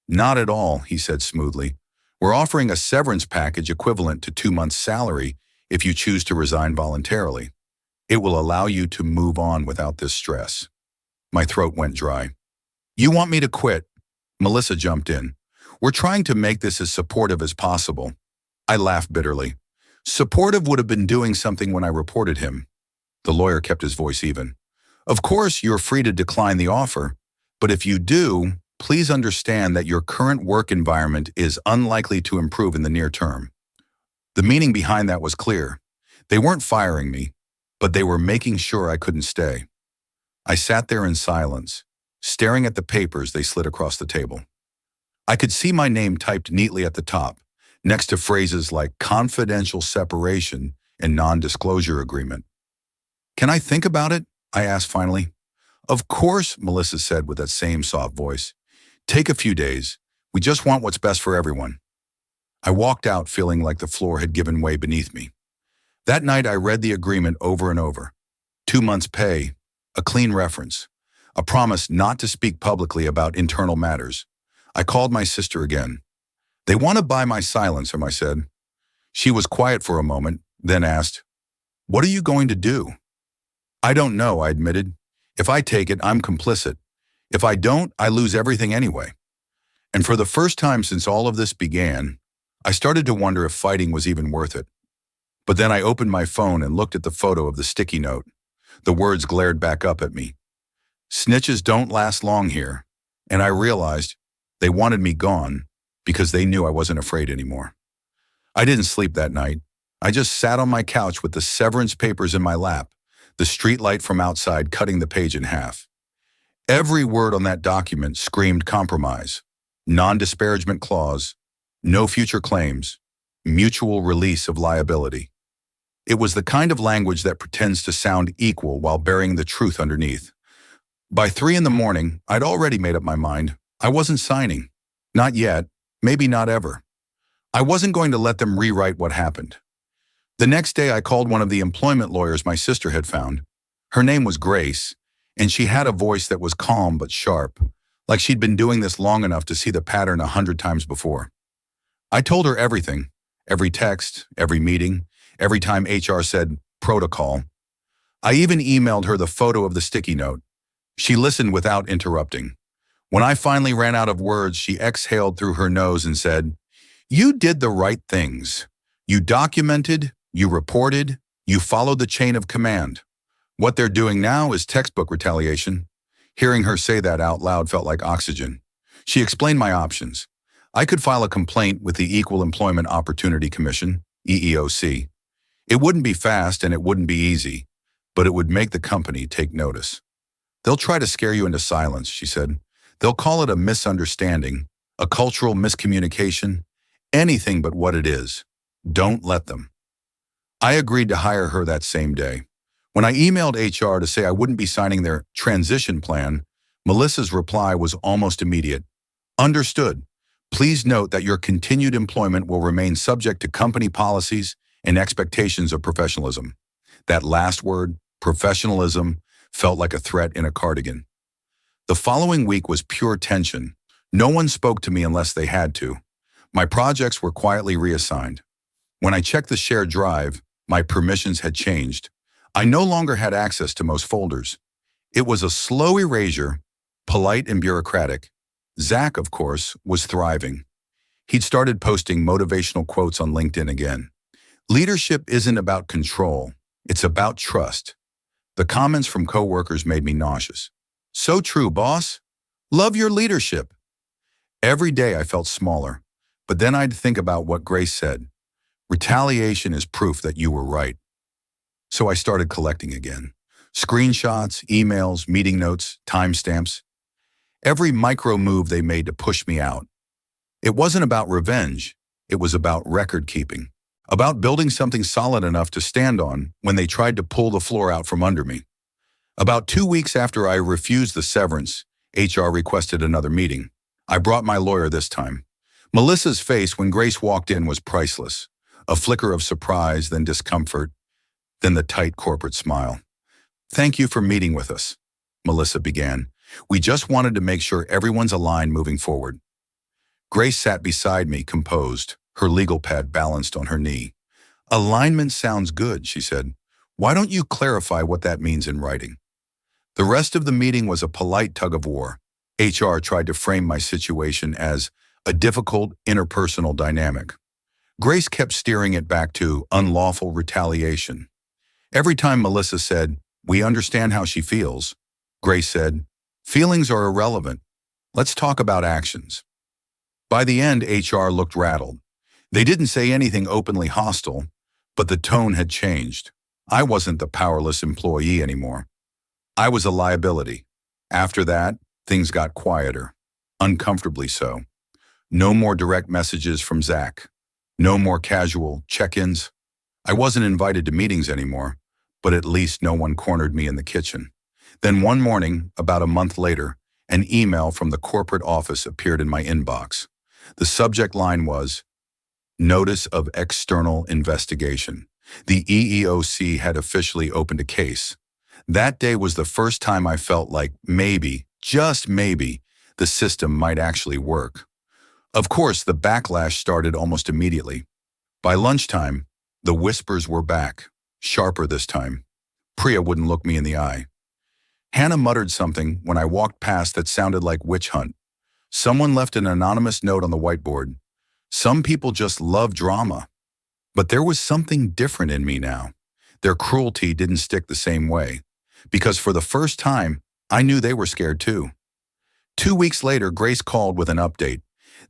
Not at all, he said smoothly. We're offering a severance package equivalent to 2 months' salary if you choose to resign voluntarily. It will allow you to move on without this stress. My throat went dry. You want me to quit? Melissa jumped in. We're trying to make this as supportive as possible. I laughed bitterly. Supportive would have been doing something when I reported him. The lawyer kept his voice even. Of course, you're free to decline the offer, but if you do, please understand that your current work environment is unlikely to improve in the near term. The meaning behind that was clear. They weren't firing me, but they were making sure I couldn't stay. I sat there in silence, staring at the papers they slid across the table. I could see my name typed neatly at the top, next to phrases like confidential separation and non-disclosure agreement. Can I think about it? I asked finally. Of course, Melissa said with that same soft voice. Take a few days. We just want what's best for everyone. I walked out feeling like the floor had given way beneath me. That night I read the agreement over and over. 2 months' pay, a clean reference, a promise not to speak publicly about internal matters. I called my sister again. They want to buy my silencer, I said. She was quiet for a moment, then asked, What are you going to do? I don't know, I admitted. If I take it, I'm complicit. If I don't, I lose everything anyway. And for the first time since all of this began, I started to wonder if fighting was even worth it. But then I opened my phone and looked at the photo of the sticky note. The words glared back up at me. Snitches don't last long here. And I realized they wanted me gone because they knew I wasn't afraid anymore. I didn't sleep that night. I just sat on my couch with the severance papers in my lap, the streetlight from outside cutting the page in half. Every word on that document screamed compromise, non-disparagement clause, no future claims, mutual release of liability. It was the kind of language that pretends to sound equal while burying the truth underneath. By 3 a.m, I'd already made up my mind. I wasn't signing. Not yet. Maybe not ever. I wasn't going to let them rewrite what happened. The next day, I called one of the employment lawyers my sister had found. Her name was Grace, and she had a voice that was calm but sharp, like she'd been doing this long enough to see the pattern 100 times before. I told her everything, every text, every meeting, every time HR said protocol. I even emailed her the photo of the sticky note. She listened without interrupting. When I finally ran out of words, she exhaled through her nose and said, You did the right things. You documented, you reported, you followed the chain of command. What they're doing now is textbook retaliation. Hearing her say that out loud felt like oxygen. She explained my options. I could file a complaint with the Equal Employment Opportunity Commission, EEOC. It wouldn't be fast and it wouldn't be easy, but it would make the company take notice. They'll try to scare you into silence, she said. They'll call it a misunderstanding, a cultural miscommunication, anything but what it is. Don't let them. I agreed to hire her that same day. When I emailed HR to say I wouldn't be signing their transition plan, Melissa's reply was almost immediate. Understood. Please note that your continued employment will remain subject to company policies and expectations of professionalism. That last word, professionalism, felt like a threat in a cardigan. The following week was pure tension. No one spoke to me unless they had to. My projects were quietly reassigned. When I checked the shared drive, my permissions had changed. I no longer had access to most folders. It was a slow erasure, polite and bureaucratic. Zach, of course, was thriving. He'd started posting motivational quotes on LinkedIn again. Leadership isn't about control, it's about trust. The comments from coworkers made me nauseous. So true, boss. Love your leadership. Every day I felt smaller, but then I'd think about what Grace said. Retaliation is proof that you were right. So I started collecting again. Screenshots, emails, meeting notes, timestamps. Every micro move they made to push me out. It wasn't about revenge. It was about record keeping. About building something solid enough to stand on when they tried to pull the floor out from under me. About 2 weeks after I refused the severance, HR requested another meeting. I brought my lawyer this time. Melissa's face when Grace walked in was priceless. A flicker of surprise, then discomfort, then the tight corporate smile. Thank you for meeting with us, Melissa began. We just wanted to make sure everyone's aligned moving forward. Grace sat beside me, composed, her legal pad balanced on her knee. Alignment sounds good, she said. Why don't you clarify what that means in writing? The rest of the meeting was a polite tug of war. HR tried to frame my situation as a difficult interpersonal dynamic. Grace kept steering it back to unlawful retaliation. Every time Melissa said, we understand how she feels, Grace said, feelings are irrelevant. Let's talk about actions. By the end, HR looked rattled. They didn't say anything openly hostile, but the tone had changed. I wasn't the powerless employee anymore. I was a liability. After that, things got quieter, uncomfortably so. No more direct messages from Zach. No more casual check-ins. I wasn't invited to meetings anymore, but at least no one cornered me in the kitchen. Then one morning, about a month later, an email from the corporate office appeared in my inbox. The subject line was, Notice of External Investigation. The EEOC had officially opened a case. That day was the first time I felt like maybe, just maybe, the system might actually work. Of course, the backlash started almost immediately. By lunchtime, the whispers were back, sharper this time. Priya wouldn't look me in the eye. Hannah muttered something when I walked past that sounded like witch hunt. Someone left an anonymous note on the whiteboard. Some people just love drama. But there was something different in me now. Their cruelty didn't stick the same way. Because for the first time, I knew they were scared too. 2 weeks later, Grace called with an update.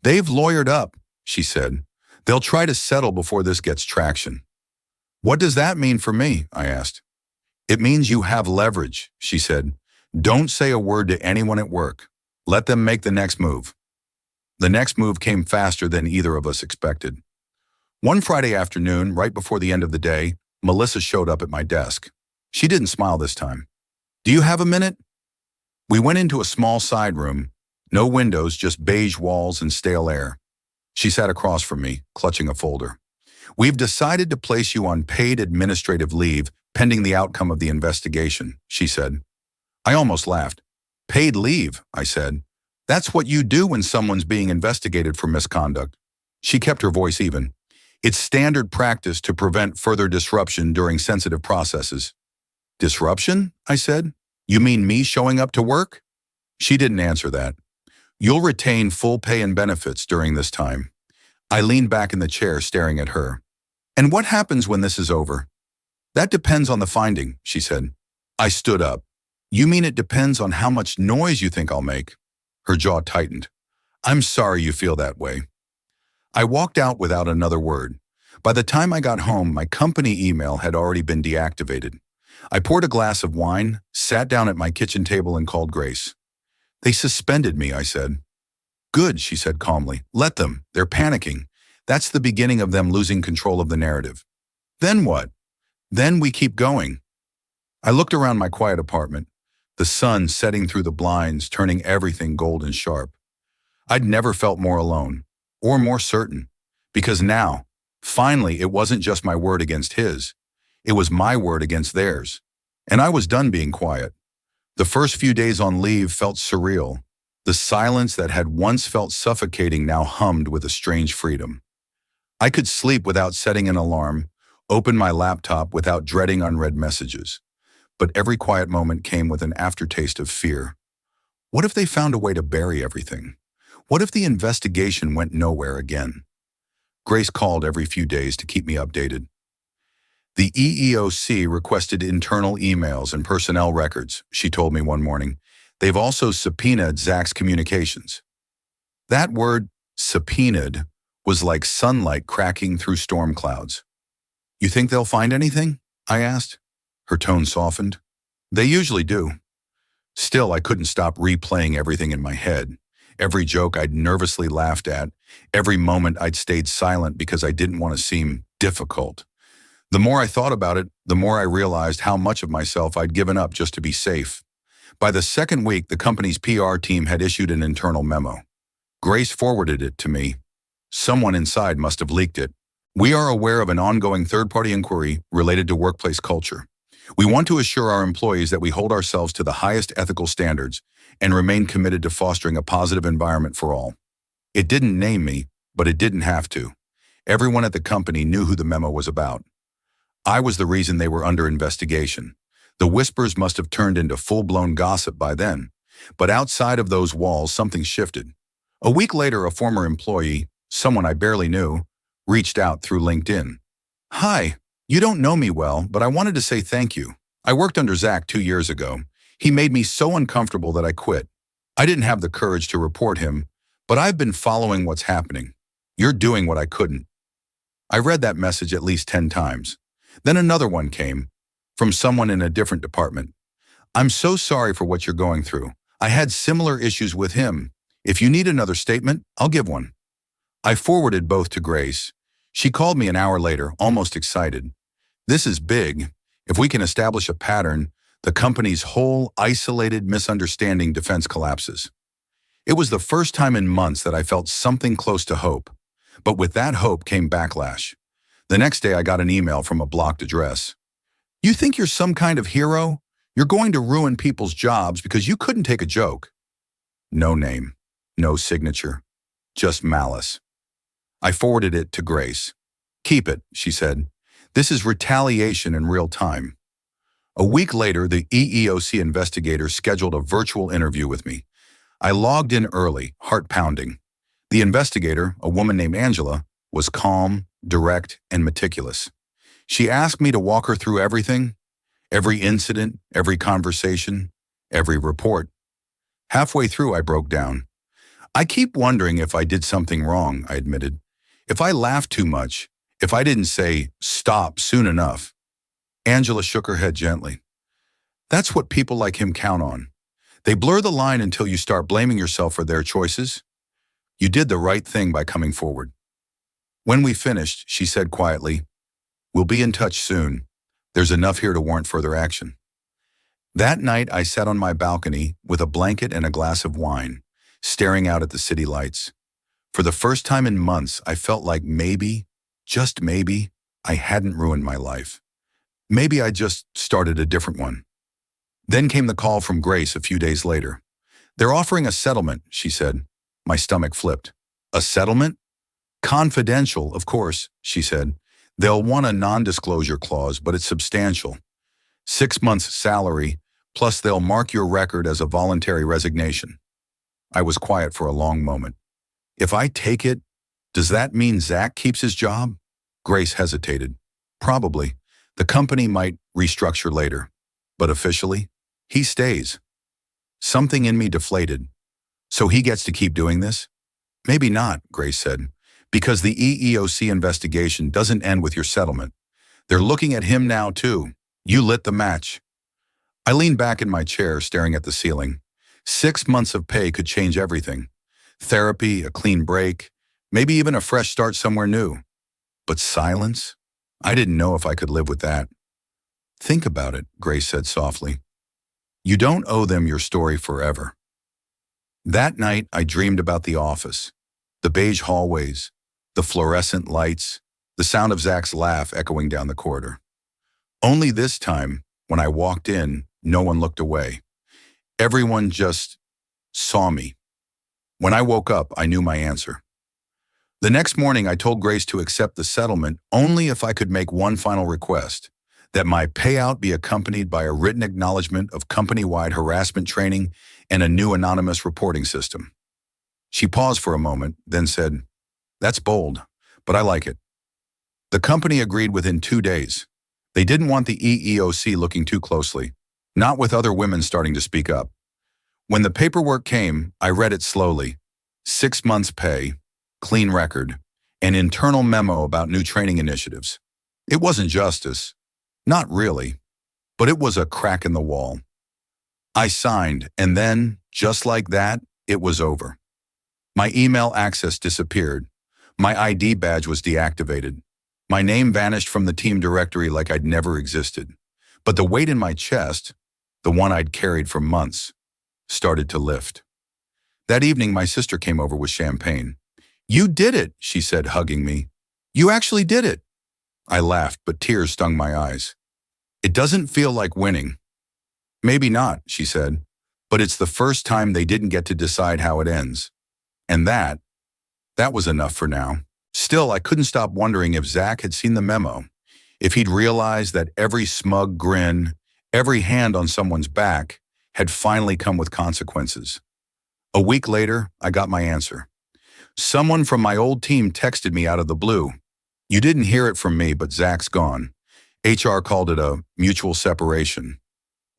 They've lawyered up, she said. They'll try to settle before this gets traction. What does that mean for me? I asked. It means you have leverage, she said. Don't say a word to anyone at work. Let them make the next move. The next move came faster than either of us expected. One Friday afternoon, right before the end of the day, Melissa showed up at my desk. She didn't smile this time. Do you have a minute? We went into a small side room. No windows, just beige walls and stale air. She sat across from me, clutching a folder. We've decided to place you on paid administrative leave pending the outcome of the investigation, she said. I almost laughed. Paid leave, I said. That's what you do when someone's being investigated for misconduct. She kept her voice even. It's standard practice to prevent further disruption during sensitive processes. Disruption? I said. You mean me showing up to work? She didn't answer that. You'll retain full pay and benefits during this time. I leaned back in the chair staring at her. And what happens when this is over? That depends on the finding, she said. I stood up. You mean it depends on how much noise you think I'll make? Her jaw tightened. I'm sorry you feel that way. I walked out without another word. By the time I got home, my company email had already been deactivated. I poured a glass of wine, sat down at my kitchen table and called Grace. They suspended me, I said. Good, she said calmly. Let them. They're panicking. That's the beginning of them losing control of the narrative. Then what? Then we keep going. I looked around my quiet apartment, the sun setting through the blinds, turning everything golden sharp. I'd never felt more alone, or more certain, because now, finally, it wasn't just my word against his. It was my word against theirs. And I was done being quiet. The first few days on leave felt surreal. The silence that had once felt suffocating now hummed with a strange freedom. I could sleep without setting an alarm, open my laptop without dreading unread messages. But every quiet moment came with an aftertaste of fear. What if they found a way to bury everything? What if the investigation went nowhere again? Grace called every few days to keep me updated. The EEOC requested internal emails and personnel records, she told me one morning. They've also subpoenaed Zach's communications. That word, subpoenaed, was like sunlight cracking through storm clouds. You think they'll find anything? I asked. Her tone softened. They usually do. Still, I couldn't stop replaying everything in my head. Every joke I'd nervously laughed at, every moment I'd stayed silent because I didn't want to seem difficult. The more I thought about it, the more I realized how much of myself I'd given up just to be safe. By the second week, the company's PR team had issued an internal memo. Grace forwarded it to me. Someone inside must have leaked it. We are aware of an ongoing third-party inquiry related to workplace culture. We want to assure our employees that we hold ourselves to the highest ethical standards and remain committed to fostering a positive environment for all. It didn't name me, but it didn't have to. Everyone at the company knew who the memo was about. I was the reason they were under investigation. The whispers must have turned into full-blown gossip by then. But outside of those walls, something shifted. A week later, a former employee, someone I barely knew, reached out through LinkedIn. Hi, you don't know me well, but I wanted to say thank you. I worked under Zach 2 years ago. He made me so uncomfortable that I quit. I didn't have the courage to report him, but I've been following what's happening. You're doing what I couldn't. I read that message at least 10 times. Then another one came, from someone in a different department. I'm so sorry for what you're going through. I had similar issues with him. If you need another statement, I'll give one. I forwarded both to Grace. She called me an hour later, almost excited. This is big. If we can establish a pattern, the company's whole isolated misunderstanding defense collapses. It was the first time in months that I felt something close to hope. But with that hope came backlash. The next day I got an email from a blocked address. You think you're some kind of hero? You're going to ruin people's jobs because you couldn't take a joke. No name, no signature, just malice. I forwarded it to Grace. Keep it, she said. This is retaliation in real time. A week later, the EEOC investigator scheduled a virtual interview with me. I logged in early, heart pounding. The investigator, a woman named Angela, was calm, direct, and meticulous. She asked me to walk her through everything, every incident, every conversation, every report. Halfway through, I broke down. I keep wondering if I did something wrong, I admitted. If I laughed too much, if I didn't say, stop soon enough. Angela shook her head gently. That's what people like him count on. They blur the line until you start blaming yourself for their choices. You did the right thing by coming forward. When we finished, she said quietly, we'll be in touch soon. There's enough here to warrant further action. That night, I sat on my balcony with a blanket and a glass of wine, staring out at the city lights. For the first time in months, I felt like maybe, just maybe, I hadn't ruined my life. Maybe I just started a different one. Then came the call from Grace a few days later. They're offering a settlement, she said. My stomach flipped. A settlement? Confidential, of course, she said. They'll want a non-disclosure clause, but it's substantial. 6 months' salary, plus they'll mark your record as a voluntary resignation. I was quiet for a long moment. If I take it, does that mean Zach keeps his job? Grace hesitated. Probably. The company might restructure later. But officially, he stays. Something in me deflated. So he gets to keep doing this? Maybe not, Grace said, because the EEOC investigation doesn't end with your settlement. They're looking at him now, too. You lit the match. I leaned back in my chair, staring at the ceiling. 6 months of pay could change everything. Therapy, a clean break, maybe even a fresh start somewhere new. But silence? I didn't know if I could live with that. Think about it, Grace said softly. You don't owe them your story forever. That night, I dreamed about the office, the beige hallways, the fluorescent lights, the sound of Zach's laugh echoing down the corridor. Only this time, when I walked in, no one looked away. Everyone just saw me. When I woke up, I knew my answer. The next morning, I told Grace to accept the settlement only if I could make one final request, that my payout be accompanied by a written acknowledgement of company-wide harassment training and a new anonymous reporting system. She paused for a moment, then said, "That's bold, but I like it." The company agreed within 2 days. They didn't want the EEOC looking too closely, not with other women starting to speak up. When the paperwork came, I read it slowly. 6 months pay, clean record, an internal memo about new training initiatives. It wasn't justice. Not really. But it was a crack in the wall. I signed, and then, just like that, it was over. My email access disappeared. My ID badge was deactivated. My name vanished from the team directory like I'd never existed. But the weight in my chest, the one I'd carried for months, started to lift. That evening, my sister came over with champagne. "You did it," she said, hugging me. "You actually did it." I laughed, but tears stung my eyes. "It doesn't feel like winning." "Maybe not," she said, "but it's the first time they didn't get to decide how it ends." And that was enough for now. Still, I couldn't stop wondering if Zach had seen the memo, if he'd realized that every smug grin, every hand on someone's back, had finally come with consequences. A week later, I got my answer. Someone from my old team texted me out of the blue. "You didn't hear it from me, but Zach's gone. HR called it a mutual separation.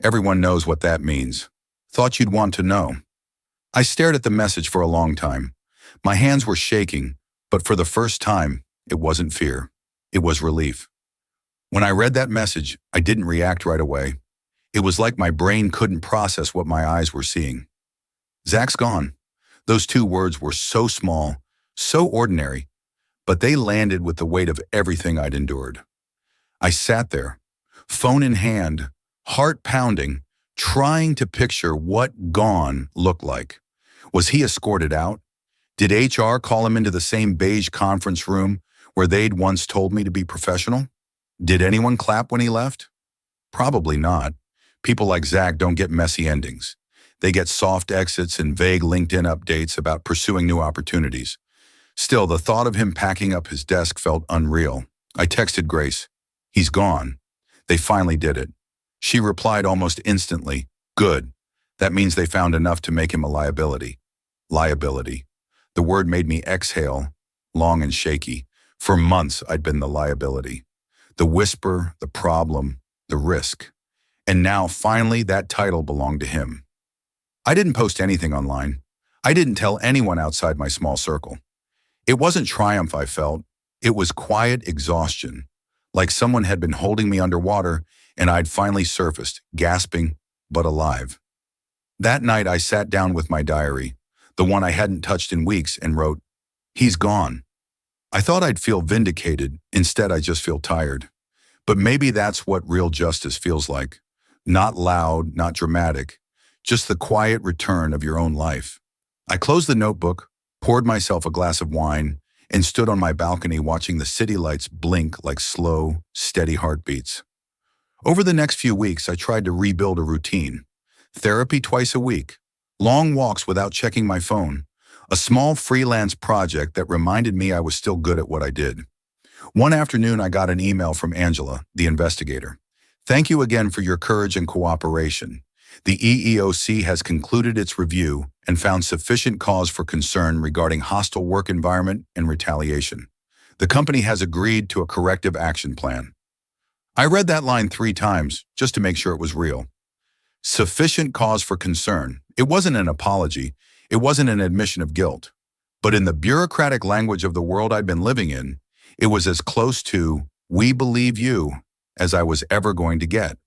Everyone knows what that means. Thought you'd want to know." I stared at the message for a long time. My hands were shaking, but for the first time, it wasn't fear. It was relief. When I read that message, I didn't react right away. It was like my brain couldn't process what my eyes were seeing. Zach's gone. Those 2 words were so small, so ordinary, but they landed with the weight of everything I'd endured. I sat there, phone in hand, heart pounding, trying to picture what gone looked like. Was he escorted out? Did HR call him into the same beige conference room where they'd once told me to be professional? Did anyone clap when he left? Probably not. People like Zach don't get messy endings. They get soft exits and vague LinkedIn updates about pursuing new opportunities. Still, the thought of him packing up his desk felt unreal. I texted Grace. "He's gone." They finally did it. She replied almost instantly, "Good. That means they found enough to make him a liability." Liability. The word made me exhale, long and shaky. For months, I'd been the liability. The whisper, the problem, the risk. And now, finally, that title belonged to him. I didn't post anything online. I didn't tell anyone outside my small circle. It wasn't triumph I felt. It was quiet exhaustion, like someone had been holding me underwater and I'd finally surfaced, gasping, but alive. That night, I sat down with my diary, the one I hadn't touched in weeks, and wrote, "He's gone." I thought I'd feel vindicated. Instead, I just feel tired. But maybe that's what real justice feels like. Not loud, not dramatic, just the quiet return of your own life. I closed the notebook, poured myself a glass of wine, and stood on my balcony watching the city lights blink like slow, steady heartbeats. Over the next few weeks, I tried to rebuild a routine. Therapy twice a week, long walks without checking my phone, a small freelance project that reminded me I was still good at what I did. One afternoon, I got an email from Angela, the investigator. "Thank you again for your courage and cooperation. The EEOC has concluded its review and found sufficient cause for concern regarding hostile work environment and retaliation. The company has agreed to a corrective action plan. I read that line 3 times just to make sure it was real. Sufficient cause for concern. It wasn't an apology. It wasn't an admission of guilt. But in the bureaucratic language of the world I'd been living in, it was as close to, "We believe you," as I was ever going to get.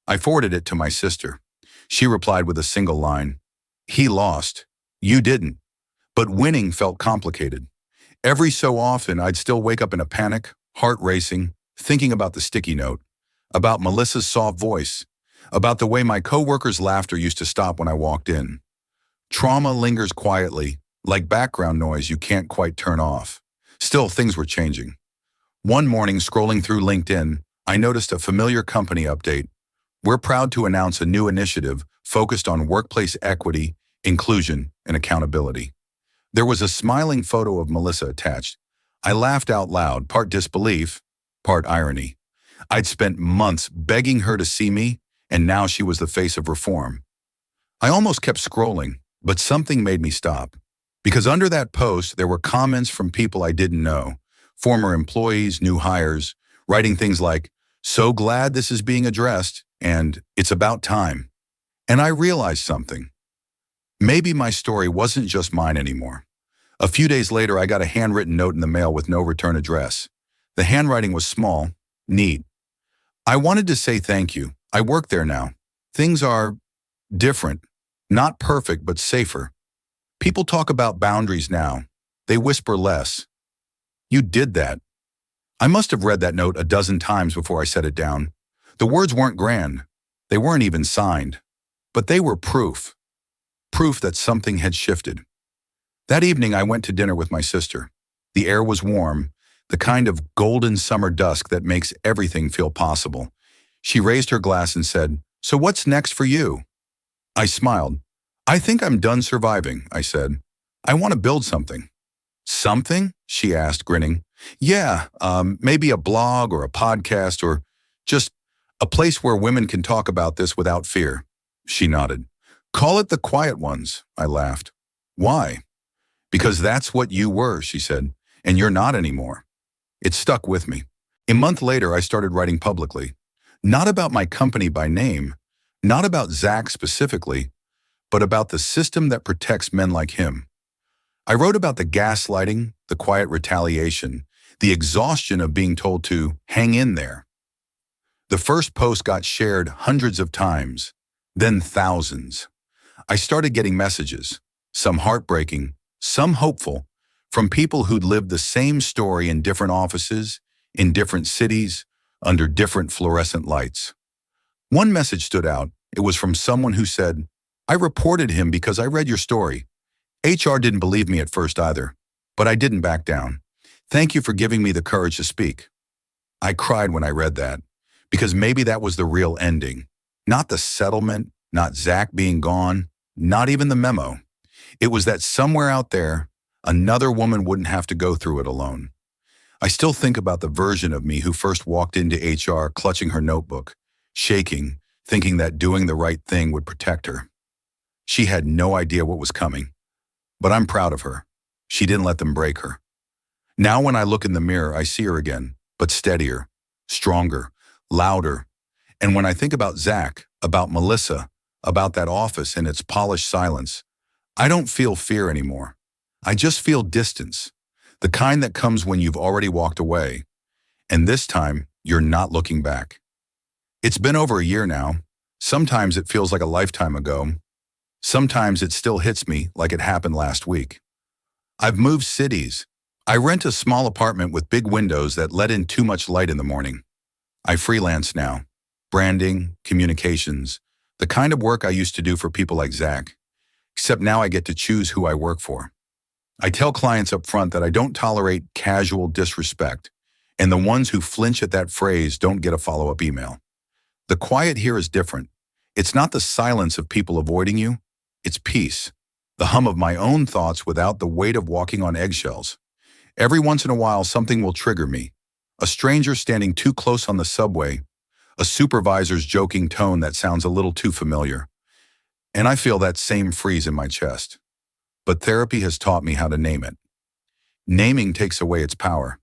I forwarded it to my sister. She replied with a single line, "He lost. You didn't." But winning felt complicated. Every so often, I'd still wake up in a panic, heart racing, thinking about the sticky note, about Melissa's soft voice, about the way my coworkers' laughter used to stop when I walked in. Trauma lingers quietly, like background noise you can't quite turn off. Still, things were changing. One morning, scrolling through LinkedIn, I noticed a familiar company update. We're proud to announce a new initiative focused on workplace equity, inclusion, and accountability. There was a smiling photo of Melissa attached. I laughed out loud, part disbelief, part irony. I'd spent months begging her to see me, and now she was the face of reform. I almost kept scrolling, but something made me stop. Because under that post, there were comments from people I didn't know, former employees, new hires, writing things like, "So glad this is being addressed," and "It's about time." And I realized something. Maybe my story wasn't just mine anymore. A few days later, I got a handwritten note in the mail with no return address. The handwriting was small, neat. I wanted to say thank you. I work there now. Things are different, not perfect, but safer. People talk about boundaries now. They whisper less. You did that. I must have read that note a dozen times before I set it down. The words weren't grand. They weren't even signed. But they were proof. Proof that something had shifted. That evening, I went to dinner with my sister. The air was warm, the kind of golden summer dusk that makes everything feel possible. She raised her glass and said, "So what's next for you?" I smiled. "I think I'm done surviving," I said. "I want to build something." "Something?" she asked, grinning. "Yeah, maybe a blog or a podcast or just a place where women can talk about this without fear." She nodded. "Call it The Quiet Ones," I laughed. "Why?" "Because that's what you were," she said, "and you're not anymore." It stuck with me. A month later, I started writing publicly. Not about my company by name, not about Zach specifically, but about the system that protects men like him. I wrote about the gaslighting, the quiet retaliation, the exhaustion of being told to hang in there. The first post got shared hundreds of times, then thousands. I started getting messages, some heartbreaking, some hopeful, from people who'd lived the same story in different offices, in different cities, under different fluorescent lights. One message stood out. It was from someone who said, "I reported him because I read your story. HR didn't believe me at first either, but I didn't back down. Thank you for giving me the courage to speak." I cried when I read that, because maybe that was the real ending. Not the settlement, not Zach being gone, not even the memo. It was that somewhere out there, another woman wouldn't have to go through it alone. I still think about the version of me who first walked into HR clutching her notebook, shaking, thinking that doing the right thing would protect her. She had no idea what was coming, but I'm proud of her. She didn't let them break her. Now when I look in the mirror, I see her again, but steadier, stronger, louder. And when I think about Zach, about Melissa, about that office and its polished silence, I don't feel fear anymore. I just feel distance, the kind that comes when you've already walked away. And this time, you're not looking back. It's been over a year now. Sometimes it feels like a lifetime ago. Sometimes it still hits me like it happened last week. I've moved cities. I rent a small apartment with big windows that let in too much light in the morning. I freelance now. Branding, communications, the kind of work I used to do for people like Zach. Except now I get to choose who I work for. I tell clients up front that I don't tolerate casual disrespect, and the ones who flinch at that phrase don't get a follow-up email. The quiet here is different. It's not the silence of people avoiding you. It's peace. The hum of my own thoughts without the weight of walking on eggshells. Every once in a while, something will trigger me. A stranger standing too close on the subway. A supervisor's joking tone that sounds a little too familiar. And I feel that same freeze in my chest. But therapy has taught me how to name it. Naming takes away its power.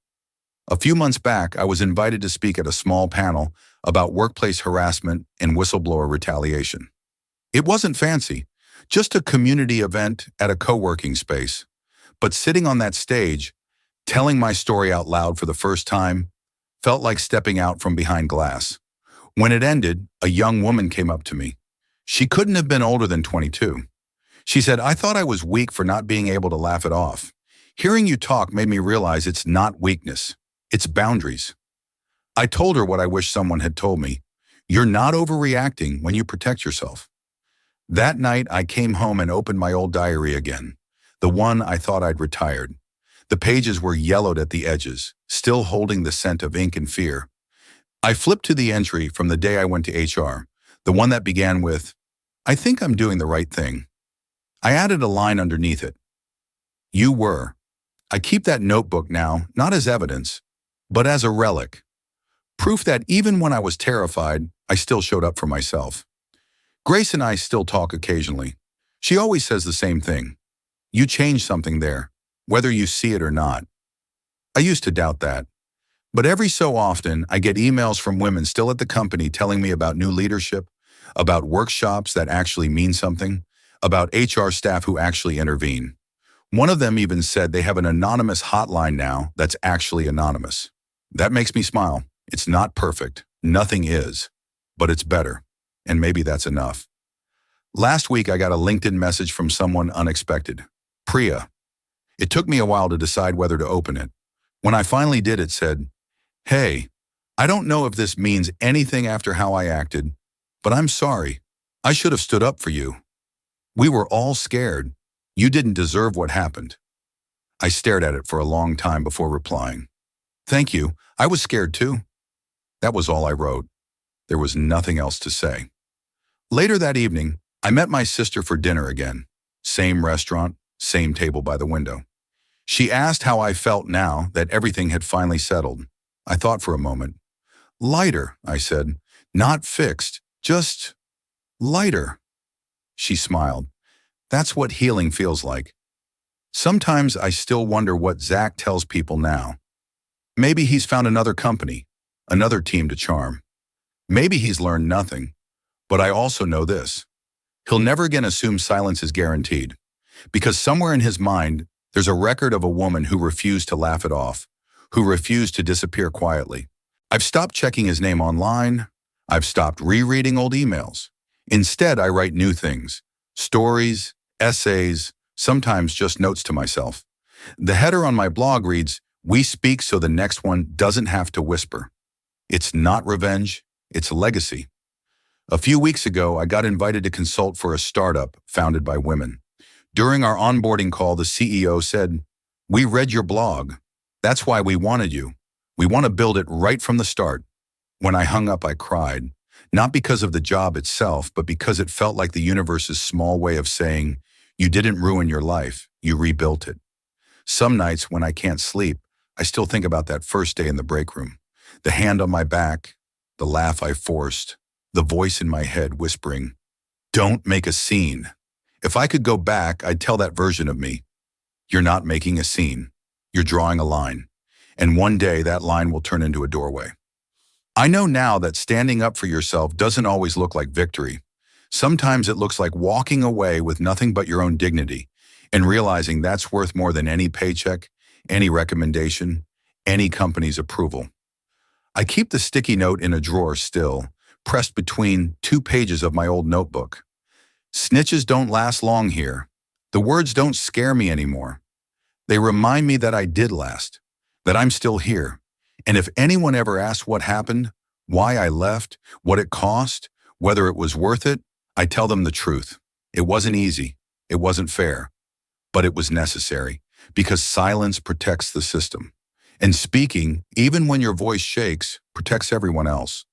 A few months back, I was invited to speak at a small panel about workplace harassment and whistleblower retaliation. It wasn't fancy, just a community event at a co-working space. But sitting on that stage, telling my story out loud for the first time, felt like stepping out from behind glass. When it ended, a young woman came up to me. She couldn't have been older than 22. She said, "I thought I was weak for not being able to laugh it off. Hearing you talk made me realize it's not weakness, it's boundaries." I told her what I wish someone had told me. You're not overreacting when you protect yourself. That night, I came home and opened my old diary again, the one I thought I'd retired. The pages were yellowed at the edges, still holding the scent of ink and fear. I flipped to the entry from the day I went to HR, the one that began with, "I think I'm doing the right thing." I added a line underneath it. You were. I keep that notebook now, not as evidence, but as a relic. Proof that even when I was terrified, I still showed up for myself. Grace and I still talk occasionally. She always says the same thing. You changed something there, whether you see it or not. I used to doubt that. But every so often, I get emails from women still at the company telling me about new leadership, about workshops that actually mean something, about HR staff who actually intervene. One of them even said they have an anonymous hotline now that's actually anonymous. That makes me smile. It's not perfect. Nothing is. But it's better. And maybe that's enough. Last week, I got a LinkedIn message from someone unexpected. Priya. It took me a while to decide whether to open it. When I finally did, it said, "Hey, I don't know if this means anything after how I acted, but I'm sorry. I should have stood up for you. We were all scared. You didn't deserve what happened." I stared at it for a long time before replying. "Thank you. I was scared too." That was all I wrote. There was nothing else to say. Later that evening, I met my sister for dinner again. Same restaurant, same table by the window. She asked how I felt now that everything had finally settled. I thought for a moment. "Lighter," I said. "Not fixed, just lighter." She smiled. That's what healing feels like. Sometimes I still wonder what Zach tells people now. Maybe he's found another company, another team to charm. Maybe he's learned nothing. But I also know this. He'll never again assume silence is guaranteed. Because somewhere in his mind, there's a record of a woman who refused to laugh it off, who refused to disappear quietly. I've stopped checking his name online. I've stopped rereading old emails. Instead, I write new things. Stories, essays, sometimes just notes to myself. The header on my blog reads, "We speak so the next one doesn't have to whisper." It's not revenge, it's legacy. A few weeks ago, I got invited to consult for a startup founded by women. During our onboarding call, the CEO said, "We read your blog. That's why we wanted you. We want to build it right from the start." When I hung up, I cried, not because of the job itself, but because it felt like the universe's small way of saying, you didn't ruin your life, you rebuilt it. Some nights when I can't sleep, I still think about that first day in the break room. The hand on my back, the laugh I forced, the voice in my head whispering, "Don't make a scene." If I could go back, I'd tell that version of me, "You're not making a scene. You're drawing a line. And one day that line will turn into a doorway." I know now that standing up for yourself doesn't always look like victory. Sometimes it looks like walking away with nothing but your own dignity and realizing that's worth more than any paycheck, any recommendation, any company's approval. I keep the sticky note in a drawer still, pressed between 2 pages of my old notebook. Snitches don't last long here. The words don't scare me anymore. They remind me that I did last, that I'm still here. And if anyone ever asks what happened, why I left, what it cost, whether it was worth it, I tell them the truth. It wasn't easy. It wasn't fair. But it was necessary, because silence protects the system. And speaking, even when your voice shakes, protects everyone else.